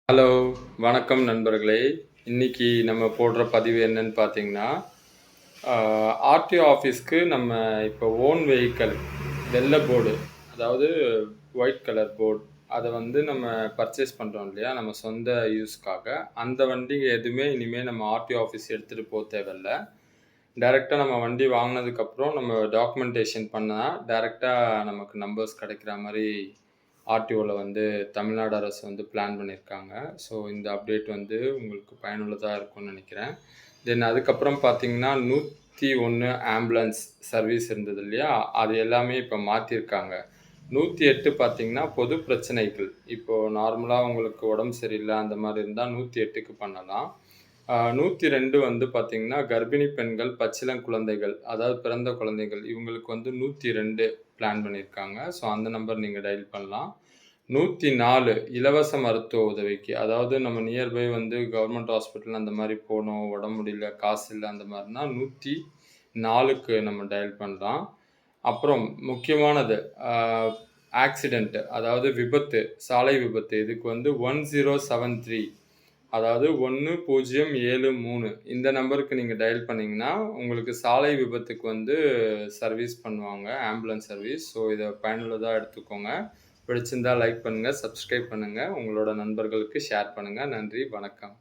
Hello! வணக்கம் நண்பர்களே! இன்னைக்கு நம்ம போடுற பதிவு என்னன்னு பார்த்தீங்கன்னா, ஆ ஆர்டிஓ ஆஃபீஸ்க்கு நம்ம இப்போ ஓன் வெஹிக்கிள் வெள்ள போர்டு, அதாவது ஒயிட் கலர் போர்ட் அத வந்து நம்ம பர்ச்சேஸ் பண்றோம் இல்லையா? நம்ம சொந்த யூஸ்க்காக. அந்த வண்டிங்க எதுவுமே இனிமே நம்ம ஆர்டிஓ ஆஃபீஸ் எடுத்துட்டு தேவையில்ல. டைரக்ட்டா நம்ம வண்டி வாங்குனதுக்கப்புறம் நம்ம டாக்குமென்டேஷன் பண்ணா, டைரக்ட்டா நமக்கு நம்பர்ஸ் கிடைக்கிற மாரி ஆர்டிஓல வந்து தமிழ்நாடு அரசு வந்து பிளான் பண்ணியிருக்காங்க. ஸோ இந்த அப்டேட் வந்து உங்களுக்கு பயனுள்ளதா இருக்கும்னு நெனைக்கிறேன். தென் அதுக்கப்புறம் பார்த்தீங்கன்னா, 101 ஆம்புலன்ஸ் சர்வீஸ் இருந்தது இல்லையா? அது எல்லாமே இப்ப மாத்தியிருக்காங்க. 108 பார்த்தீங்கன்னா, பொது பிரச்சனைகள். இப்போ நார்மலா உங்களுக்கு உடம்பு சரியில்ல அந்த மாரி இருந்தா 108க்கு பண்ணலாம். 102 வந்து பார்த்தீங்கன்னா, கர்ப்பிணி பெண்கள், பச்சிளம் குழந்தைகள், அதாவது பிறந்த குழந்தைகள் இவங்களுக்கு வந்து 102 பிளான் பண்ணியிருக்காங்க. ஸோ அந்த நம்பர் நீங்க டயல் பண்ணலாம். 104 இலவச மருத்துவ உதவிக்கு. அதாவது நம்ம நியர்பை வந்து கவர்மெண்ட் ஹாஸ்பிட்டல் அந்த மாரி போணும், உடம்பு முடியல, காசு இல்ல அந்த மாரினா 104க்கு நம்ம டயல் பண்ணலாம். அப்புறம் முக்கியமானது ஆ ஆக்சிடென்ட் அதாவது விபத்து, சாலை விபத்து. இதுக்கு வந்து 1073 அதாவது 1073 இந்த நம்பருக்கு நீங்க டயல் பண்ணீங்கன்னா, உங்களுக்கு சாலை விபத்துக்கு வந்து சர்வீஸ் பண்ணுவாங்க. Ambulance service. ஸோ இத பயனுள்ளதா எடுத்துக்கோங்க. பிடிச்சிருந்தா லைக் பண்ணுங்க, சப்ஸ்கிரைப் பண்ணுங்க. உங்களோட நண்பர்களுக்கு ஷேர் பண்ணுங்க. நன்றி, வணக்கம்.